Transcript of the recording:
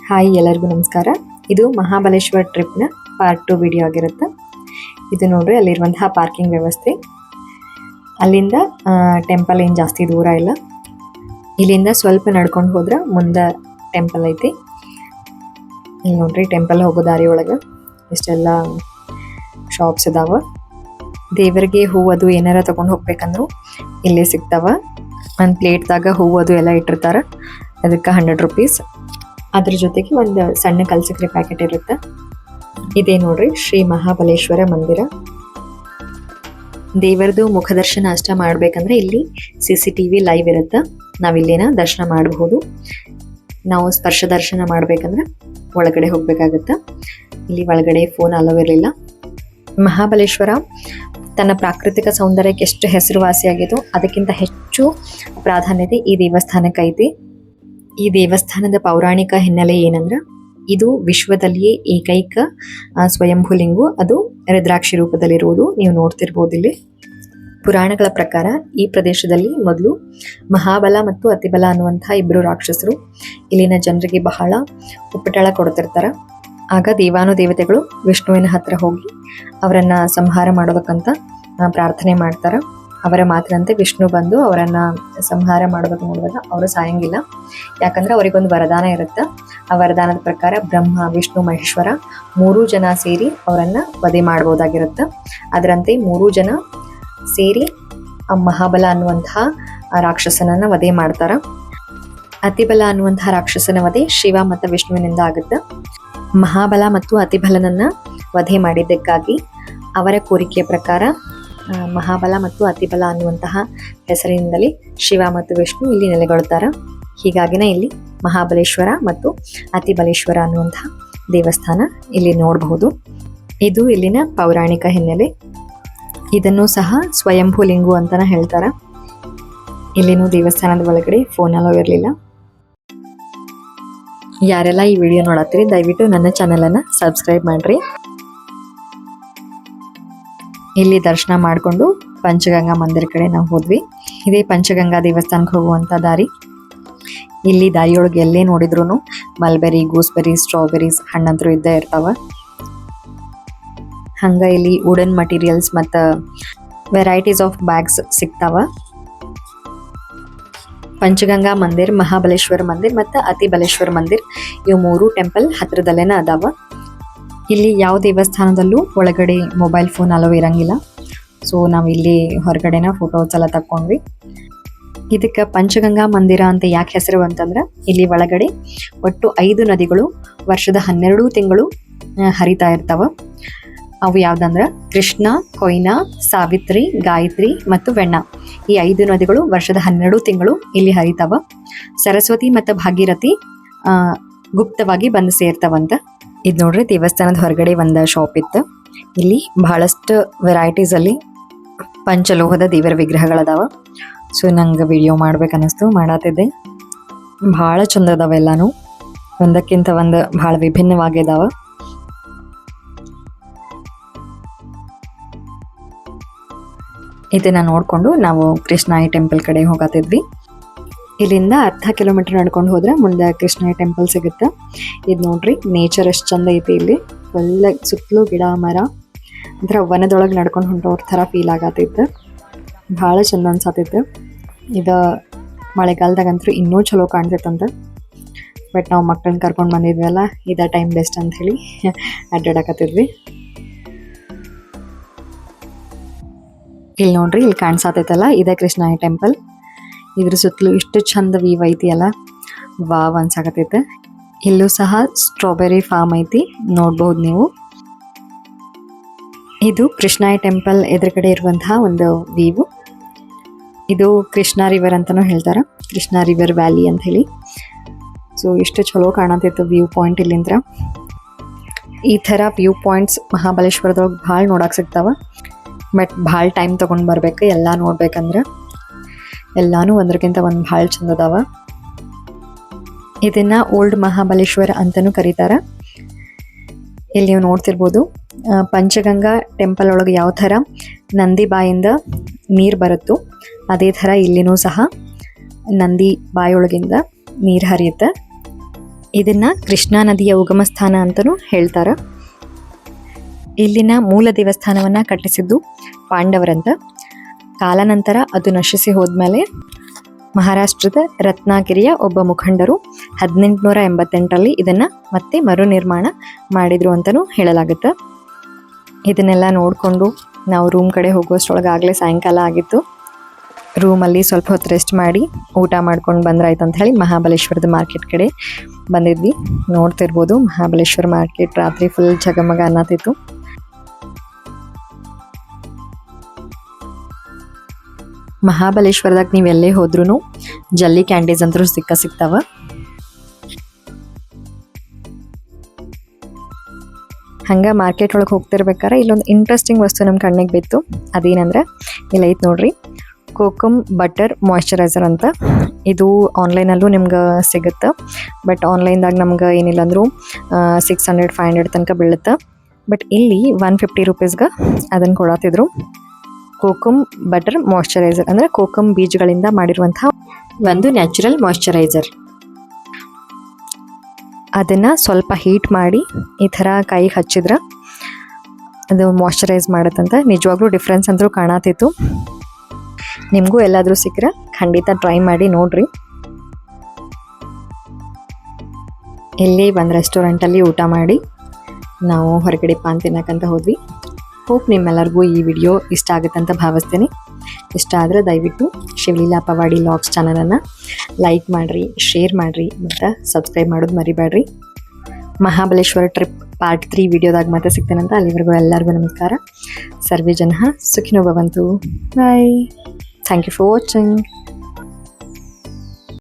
Hi, ಎಲ್ಲರಿಗೂ ನಮಸ್ಕಾರ. ಇದು ಮಹಾಬಲೇಶ್ವರ ಟ್ರಿಪ್ನ ಪಾರ್ಟ್ 2 ವಿಡಿಯೋ ಆಗಿರುತ್ತೆ. ಇದು ನೋಡ್ರಿ, ಅಲ್ಲಿರುವಂತಹ ಪಾರ್ಕಿಂಗ್ ವ್ಯವಸ್ಥೆ. ಅಲ್ಲಿಂದ ಟೆಂಪಲ್ ಏನು ಜಾಸ್ತಿ ದೂರ ಇಲ್ಲ. ಇಲ್ಲಿಂದ ಸ್ವಲ್ಪ ನಡ್ಕೊಂಡು ಹೋದ್ರೆ ಮುಂದೆ ಟೆಂಪಲ್ ಐತಿ. ಇಲ್ಲಿ ನೋಡ್ರಿ, ಟೆಂಪಲ್ ಹೋಗೋ ದಾರಿ ಒಳಗೆ ಇಷ್ಟೆಲ್ಲ ಶಾಪ್ಸ್ ಇದಾವ. ದೇವರಿಗೆ ಹೂವು ಅದು ಏನಾರ ತೊಗೊಂಡು ಹೋಗ್ಬೇಕಂದ್ರೂ ಇಲ್ಲೇ ಸಿಗ್ತಾವ. ಒಂದು ಪ್ಲೇಟ್ದಾಗ ಹೂವು ಅದು ಎಲ್ಲ ಇಟ್ಟಿರ್ತಾರೆ, ಅದಕ್ಕೆ 100 ರೂಪೀಸ್. ಅದ್ರ ಜೊತೆಗೆ ಒಂದು ಸಣ್ಣ ಕಲ್ಸಕ್ರೆ ಪ್ಯಾಕೆಟ್ ಇರುತ್ತೆ. ಇದೇ ನೋಡ್ರಿ ಶ್ರೀ ಮಹಾಬಲೇಶ್ವರ ಮಂದಿರ. ದೇವರದು ಮುಖದರ್ಶನ ಅಷ್ಟ ಮಾಡ್ಬೇಕಂದ್ರೆ ಇಲ್ಲಿ CCTV ಲೈವ್ ಇರುತ್ತೆ. ನಾವಿಲ್ಲೇನ ದರ್ಶನ ಮಾಡಬಹುದು. ನಾವು ಸ್ಪರ್ಶ ದರ್ಶನ ಮಾಡ್ಬೇಕಂದ್ರೆ ಒಳಗಡೆ ಹೋಗ್ಬೇಕಾಗತ್ತೆ. ಇಲ್ಲಿ ಒಳಗಡೆ ಫೋನ್ ಅಲೋ ಇರಲಿಲ್ಲ. ಮಹಾಬಲೇಶ್ವರ ತನ್ನ ಪ್ರಾಕೃತಿಕ ಸೌಂದರ್ಯಕ್ಕೆ ಎಷ್ಟು ಹೆಸರುವಾಸಿಯಾಗಿದೋ ಅದಕ್ಕಿಂತ ಹೆಚ್ಚು ಪ್ರಾಧಾನ್ಯತೆ ಈ ದೇವಸ್ಥಾನಕ್ಕೆ ಐತಿ. ಈ ದೇವಸ್ಥಾನದ ಪೌರಾಣಿಕ ಹಿನ್ನೆಲೆ ಏನಂದ್ರೆ, ಇದು ವಿಶ್ವದಲ್ಲಿಯೇ ಏಕೈಕ ಸ್ವಯಂಭೂಲಿಂಗು. ಅದು ರುದ್ರಾಕ್ಷಿ ರೂಪದಲ್ಲಿರುವುದು ನೀವು ನೋಡ್ತಿರ್ಬೋದು. ಇಲ್ಲಿ ಪುರಾಣಗಳ ಪ್ರಕಾರ ಈ ಪ್ರದೇಶದಲ್ಲಿ ಮೊದಲು ಮಹಾಬಲ ಮತ್ತು ಅತಿಬಲ ಅನ್ನುವಂತಹ 2 ರಾಕ್ಷಸರು ಇಲ್ಲಿನ ಜನರಿಗೆ ಬಹಳ ಉಪಟಳ ಕೊಡ್ತಿರ್ತಾರೆ. ಆಗ ದೇವಾನುದೇವತೆಗಳು ವಿಷ್ಣುವಿನ ಹತ್ರ ಹೋಗಿ ಅವರನ್ನ ಸಂಹಾರ ಮಾಡೋದಕ್ಕಂತ ಪ್ರಾರ್ಥನೆ ಮಾಡ್ತಾರೆ. ಅವರ ಮಾತಿನಂತೆ ವಿಷ್ಣು ಬಂದು ಅವರನ್ನ ಸಂಹಾರ ಮಾಡೋದಕ್ಕೆ ನೋಡಿದಾಗ ಅವರು ಸಾಯಂಗಿಲ್ಲ. ಯಾಕಂದ್ರೆ ಅವರಿಗೊಂದು ವರದಾನ ಇರುತ್ತೆ. ಆ ವರದಾನದ ಪ್ರಕಾರ ಬ್ರಹ್ಮ, ವಿಷ್ಣು, ಮಹೇಶ್ವರ 3 ಜನ ಸೇರಿ ಅವರನ್ನ ವಧೆ ಮಾಡಬಹುದಾಗಿರುತ್ತೆ. ಅದರಂತೆ 3 ಜನ ಸೇರಿ ಆ ಮಹಾಬಲ ಅನ್ನುವಂತಹ ರಾಕ್ಷಸನನ್ನ ವಧೆ ಮಾಡ್ತಾರ. ಅತಿಬಲ ಅನ್ನುವಂತಹ ರಾಕ್ಷಸನ ವಧೆ ಶಿವ ಮತ್ತು ವಿಷ್ಣುವಿನಿಂದ ಆಗುತ್ತೆ. ಮಹಾಬಲ ಮತ್ತು ಅತಿಬಲನನ್ನ ವಧೆ ಮಾಡಿದ್ದಕ್ಕಾಗಿ ಅವರ ಕೋರಿಕೆಯ ಪ್ರಕಾರ ಮಹಾಬಲ ಮತ್ತು ಅತಿಬಲ ಅನ್ನುವಂತಹ ಹೆಸರಿನಿಂದಲೇ ಶಿವ ಮತ್ತು ವಿಷ್ಣು ಇಲ್ಲಿ ನೆಲೆಗೊಳ್ತಾರೆ. ಹೀಗಾಗಿನ ಇಲ್ಲಿ ಮಹಾಬಲೇಶ್ವರ ಮತ್ತು ಅತಿಬಲೇಶ್ವರ ಅನ್ನುವಂತಹ ದೇವಸ್ಥಾನ ಇಲ್ಲಿ ನೋಡಬಹುದು. ಇದು ಇಲ್ಲಿನ ಪೌರಾಣಿಕ ಹಿನ್ನೆಲೆ. ಇದನ್ನು ಸಹ ಸ್ವಯಂಭೂ ಲಿಂಗು ಅಂತಾನೆ ಹೇಳ್ತಾರೆ. ಇಲ್ಲಿನೂ ದೇವಸ್ಥಾನದ ಒಳಗಡೆ ಫೋನ್ ಅಲೋ ಇರಲಿಲ್ಲ. ಯಾರೆಲ್ಲ ಈ ವಿಡಿಯೋ ನೋಡತ್ತೀರಿ ದಯವಿಟ್ಟು ನನ್ನ ಚಾನಲನ್ನು ಸಬ್ಸ್ಕ್ರೈಬ್ ಮಾಡ್ರಿ. ಇಲ್ಲಿ ದರ್ಶನ ಮಾಡಿಕೊಂಡು ಪಂಚಗಂಗಾ ಮಂದಿರ ಕಡೆ ನಾವು ಹೋದ್ವಿ. ಇದೇ ಪಂಚಗಂಗಾ ದೇವಸ್ಥಾನಕ್ಕೆ ಹೋಗುವಂಥ ದಾರಿ. ಇಲ್ಲಿ ದಾರಿಯೊಳಗೆ ಎಲ್ಲೇ ನೋಡಿದ್ರು ಮಲ್ಬೆರಿ, ಗೂಸ್ಬೆರಿ, ಸ್ಟ್ರಾಬೆರೀಸ್ ಹಣ್ಣಂತರೂ ಇದ್ದೇ ಇರ್ತಾವ. ಹಂಗೆ ಇಲ್ಲಿ ವುಡನ್ ಮಟೀರಿಯಲ್ಸ್ ಮತ್ತು ವೆರೈಟೀಸ್ ಆಫ್ ಬ್ಯಾಗ್ಸ್ ಸಿಗ್ತಾವ. ಪಂಚಗಂಗಾ ಮಂದಿರ್, ಮಹಾಬಲೇಶ್ವರ ಮಂದಿರ್ ಮತ್ತು ಅತಿಬಲೇಶ್ವರ ಮಂದಿರ್ ಇವು 3 ಟೆಂಪಲ್ ಹತ್ರದಲ್ಲೇನ ಅದಾವ. ಇಲ್ಲಿ ಯಾವ ದೇವಸ್ಥಾನದಲ್ಲೂ ಒಳಗಡೆ ಮೊಬೈಲ್ ಫೋನ್ ಅಲೋ ಇರಂಗಿಲ್ಲ. ಸೊ ನಾವು ಇಲ್ಲಿ ಹೊರಗಡೆನ ಫೋಟೋಸ್ ಎಲ್ಲ ತಕ್ಕೊಂಡ್ವಿ. ಇದಕ್ಕೆ ಪಂಚಗಂಗಾ ಮಂದಿರ ಅಂತ ಯಾಕೆ ಹೆಸರು ಅಂತಂದ್ರೆ, ಇಲ್ಲಿ ಒಳಗಡೆ ಒಟ್ಟು 5 ನದಿಗಳು ವರ್ಷದ 12 ತಿಂಗಳು ಹರಿತಾ ಇರ್ತಾವ. ಅವು ಯಾವ್ದಂದ್ರೆ ಕೃಷ್ಣ, ಕೊಯ್ನಾ, ಸಾವಿತ್ರಿ, ಗಾಯತ್ರಿ ಮತ್ತು ವೆಣ್ಣ. ಈ 5 ನದಿಗಳು ವರ್ಷದ 12 ತಿಂಗಳು ಇಲ್ಲಿ ಹರಿತಾವ. ಸರಸ್ವತಿ ಮತ್ತು ಭಾಗೀರಥಿ ಗುಪ್ತವಾಗಿ ಬಂದು ಸೇರ್ತಾವಂತ. ಇದು ನೋಡ್ರಿ, ದೇವಸ್ಥಾನದ ಹೊರಗಡೆ ಒಂದು ಶಾಪ್ ಇತ್ತು. ಇಲ್ಲಿ ಬಹಳಷ್ಟು ವೆರೈಟೀಸ್ ಅಲ್ಲಿ ಪಂಚಲೋಹದ ದೇವರ ವಿಗ್ರಹಗಳದಾವ. ಸೊ ನಂಗೆ ವಿಡಿಯೋ ಮಾಡ್ಬೇಕನ್ನಿಸ್ತು, ಮಾಡತ್ತಿದ್ದೆ. ಭಾಳ ಚಂದ ಅದಾವ. ಎಲ್ಲಾನು ಒಂದಕ್ಕಿಂತ ಒಂದು ಭಾಳ ವಿಭಿನ್ನವಾಗಿದಾವ. ಇದನ್ನ ನೋಡಿಕೊಂಡು ನಾವು ಕೃಷ್ಣಾಯಿ ಟೆಂಪಲ್ ಕಡೆ ಹೋಗತ್ತಿದ್ವಿ. ಇಲ್ಲಿಂದ ಅರ್ಧ ಕಿಲೋಮೀಟರ್ ನಡ್ಕೊಂಡು ಹೋದ್ರೆ ಮುಂದೆ ಕೃಷ್ಣಾಯಿ ಟೆಂಪಲ್ ಸಿಗುತ್ತೆ. ಇದು ನೋಡ್ರಿ, ನೇಚರ್ ಎಷ್ಟು ಚಂದ ಐತಿ. ಇಲ್ಲಿ ಫುಲ್ ಸುತ್ತಲೂ ಗಿಡ ಮರ, ಒಂಥರ ವನದೊಳಗೆ ನಡ್ಕೊಂಡು ಹೊಂಟೋರ್ ಥರ ಫೀಲ್ ಆಗತ್ತಿತ್ತು. ಭಾಳ ಚಂದ ಅನ್ಸತ್ತಿತ್ತು. ಇದು ಮಳೆಗಾಲದಾಗಂತೂ ಇನ್ನೂ ಚಲೋ ಕಾಣ್ತೈತಂತ. ಬಟ್ ನಾವು ಮಕ್ಕಳನ್ನ ಕರ್ಕೊಂಡು ಬಂದಿದ್ವಲ್ಲ, ಇದ ಟೈಮ್ ಬೆಸ್ಟ್ ಅಂತ ಹೇಳಿ ಅಡ್ಡಾಡಕತ್ತಿದ್ವಿ. ಇಲ್ಲಿ ನೋಡ್ರಿ, ಇಲ್ಲಿ ಕಾಣಿಸತೈತಲ್ಲ, ಇದೇ ಕೃಷ್ಣಾಯಿ ಟೆಂಪಲ್. ಇದ್ರ ಸುತ್ತಲೂ ಇಷ್ಟು ಚಂದ ವೀವ್ ಐತಿ ಅಲ್ಲ, ವಾವ್ ಅನ್ಸಾಕತೈತೆ. ಇಲ್ಲೂ ಸಹ ಸ್ಟ್ರಾಬೆರಿ ಫಾರ್ಮ್ ಐತಿ, ನೋಡ್ಬಹುದು ನೀವು. ಇದು ಕೃಷ್ಣಾಯಿ ಟೆಂಪಲ್ ಎದುರುಗಡೆ ಇರುವಂತಹ ಒಂದು ವೀವು. ಇದು ಕೃಷ್ಣಾ ರಿವರ್ ಅಂತಾನೂ ಹೇಳ್ತಾರೆ, ಕೃಷ್ಣಾ ರಿವರ್ ವ್ಯಾಲಿ ಅಂತ ಹೇಳಿ. ಸೊ ಇಷ್ಟು ಚಲೋ ಕಾಣತಿತ್ತು ವ್ಯೂ ಪಾಯಿಂಟ್ ಇಲ್ಲಿಂದ. ಈ ಥರ ವ್ಯೂ ಪಾಯಿಂಟ್ಸ್ ಮಹಾಬಲೇಶ್ವರದೊಳಗೆ ಭಾಳ ನೋಡಕ್ಕೆ ಸಿಗ್ತಾವ. ಬಟ್ ಭಾಳ ಟೈಮ್ ತೊಗೊಂಡು ಬರ್ಬೇಕು ಎಲ್ಲ ನೋಡ್ಬೇಕಂದ್ರೆ. ಎಲ್ಲಾನು ಒಂದಕ್ಕಿಂತ ಒಂದು ಭಾಳ ಚಂದ ಅದಾವ. ಇದನ್ನ ಓಲ್ಡ್ ಮಹಾಬಲೇಶ್ವರ ಅಂತಲೂ ಕರೀತಾರೆ. ಇಲ್ಲಿ ನೀವು ನೋಡ್ತಿರ್ಬೋದು, ಪಂಚಗಂಗಾ ಟೆಂಪಲ್ ಒಳಗೆ ಯಾವ ಥರ ನಂದಿ ಬಾಯಿಂದ ನೀರು ಬರುತ್ತೋ ಅದೇ ಥರ ಇಲ್ಲಿನೂ ಸಹ ನಂದಿ ಬಾಯೊಳಗಿಂದ ನೀರು ಹರಿಯುತ್ತೆ. ಇದನ್ನು ಕೃಷ್ಣಾ ನದಿಯ ಉಗಮ ಸ್ಥಾನ ಅಂತಲೂ ಹೇಳ್ತಾರೆ. ಇಲ್ಲಿನ ಮೂಲ ದೇವಸ್ಥಾನವನ್ನು ಕಟ್ಟಿಸಿದ್ದು ಪಾಂಡವರಂತ. ಕಾಲಾನಂತರ ಅದು ನಶಿಸಿ ಹೋದ್ಮೇಲೆ ಮಹಾರಾಷ್ಟ್ರದ ರತ್ನಾಗಿರಿಯ ಒಬ್ಬ ಮುಖಂಡರು 1888ರಲ್ಲಿ ಇದನ್ನು ಮತ್ತೆ ಮರು ನಿರ್ಮಾಣ ಮಾಡಿದರು ಅಂತಲೂ ಹೇಳಲಾಗುತ್ತೆ. ಇದನ್ನೆಲ್ಲ ನೋಡಿಕೊಂಡು ನಾವು ರೂಮ್ ಕಡೆ ಹೋಗೋಷ್ಟರೊಳಗೆ ಆಗಲೇ ಸಾಯಂಕಾಲ ಆಗಿತ್ತು. ರೂಮಲ್ಲಿ ಸ್ವಲ್ಪ ಹೊತ್ತು ರೆಸ್ಟ್ ಮಾಡಿ ಊಟ ಮಾಡ್ಕೊಂಡು ಬಂದ್ರಾಯ್ತು ಅಂತ ಹೇಳಿ ಮಹಾಬಲೇಶ್ವರದ ಮಾರ್ಕೆಟ್ ಕಡೆ ಬಂದಿದ್ವಿ. ನೋಡ್ತಿರ್ಬೋದು ಮಹಾಬಲೇಶ್ವರ ಮಾರ್ಕೆಟ್ ರಾತ್ರಿ ಫುಲ್ ಜಗಮಗ ಅನ್ನತಿತ್ತು. ಮಹಾಬಲೇಶ್ವರದಾಗ ನೀವು ಎಲ್ಲೇ ಹೋದ್ರೂ ಜಲ್ಲಿ ಕ್ಯಾಂಡೀಸ್ ಅಂತೂ ಸಿಗ್ತಾವ. ಹಂಗೆ ಮಾರ್ಕೆಟ್ ಒಳಗೆ ಹೋಗ್ತಿರ್ಬೇಕಾರೆ ಇಲ್ಲೊಂದು ಇಂಟ್ರೆಸ್ಟಿಂಗ್ ವಸ್ತು ನಮ್ಮ ಕಣ್ಣಿಗೆ ಬಿತ್ತು. ಅದೇನಂದ್ರೆ ಇಲ್ಲ ಐತೆ ನೋಡ್ರಿ, ಕೋಕಮ್ ಬಟರ್ ಮಾಯ್ಶ್ಚರೈಸರ್ ಅಂತ. ಇದು ಆನ್ಲೈನಲ್ಲೂ ನಿಮ್ಗೆ ಸಿಗುತ್ತೆ. ಬಟ್ ಆನ್ಲೈನ್ದಾಗ ನಮ್ಗೆ ಏನಿಲ್ಲ ಅಂದರೂ 600-500 ತನಕ ಬೀಳುತ್ತೆ. ಬಟ್ ಇಲ್ಲಿ 150 ರೂಪೀಸ್ಗೆ ಅದನ್ನು ಕೊಡತ್ತಿದ್ರು. ಕೋಕಮ್ ಬಟರ್ ಮಾಯ್ಶ್ಚರೈಸರ್ ಅಂದರೆ ಕೋಕಮ್ ಬೀಜಗಳಿಂದ ಮಾಡಿರುವಂಥ ಒಂದು ನ್ಯಾಚುರಲ್ ಮಾಯ್ಶ್ಚರೈಸರ್. ಅದನ್ನು ಸ್ವಲ್ಪ ಹೀಟ್ ಮಾಡಿ ಈ ಥರ ಕೈಗೆ ಹಚ್ಚಿದ್ರೆ ಅದು ಮಾಯ್ಶ್ಚರೈಸ್ ಮಾಡುತ್ತಂತ. ನಿಜವಾಗ್ಲೂ ಡಿಫ್ರೆನ್ಸ್ ಅಂದರೂ ಕಾಣತಿತ್ತು. ನಿಮಗೂ ಎಲ್ಲಾದರೂ ಸಿಕ್ಕರೆ ಖಂಡಿತ ಟ್ರೈ ಮಾಡಿ ನೋಡ್ರಿ. ಇಲ್ಲಿ ಒಂದು ರೆಸ್ಟೋರೆಂಟಲ್ಲಿ ಊಟ ಮಾಡಿ ನಾವು ಹೊರಗಡೆ ಪಾನ್ ತಿನ್ನಕ್ಕಂತ ಹೋದ್ವಿ. ಹೋಪ್ ನಿಮ್ಮೆಲ್ಲರಿಗೂ ಈ ವಿಡಿಯೋ ಇಷ್ಟ ಆಗುತ್ತೆ ಅಂತ ಭಾವಿಸ್ತೀನಿ. ಇಷ್ಟ ಆದರೆ ದಯವಿಟ್ಟು ಶಿವಲೀಲಾ ಪವಾಡಿ ಲಾಗ್ಸ್ ಚಾನಲನ್ನು ಲೈಕ್ ಮಾಡಿರಿ, ಶೇರ್ ಮಾಡಿರಿ ಮತ್ತು ಸಬ್ಸ್ಕ್ರೈಬ್ ಮಾಡೋದು ಮರಿಬೇಡ್ರಿ. ಮಹಾಬಲೇಶ್ವರ ಟ್ರಿಪ್ ಪಾರ್ಟ್ 3 ವಿಡಿಯೋದಾಗ ಮತ್ತೆ ಸಿಗ್ತೇನಂತ. ಅಲ್ಲಿವರೆಗೂ ಎಲ್ಲರಿಗೂ ನಮಸ್ಕಾರ. ಸರ್ವೇ ಜನ ಸುಖಿನೋ ಭವಂತು. Bye. Thank you for watching.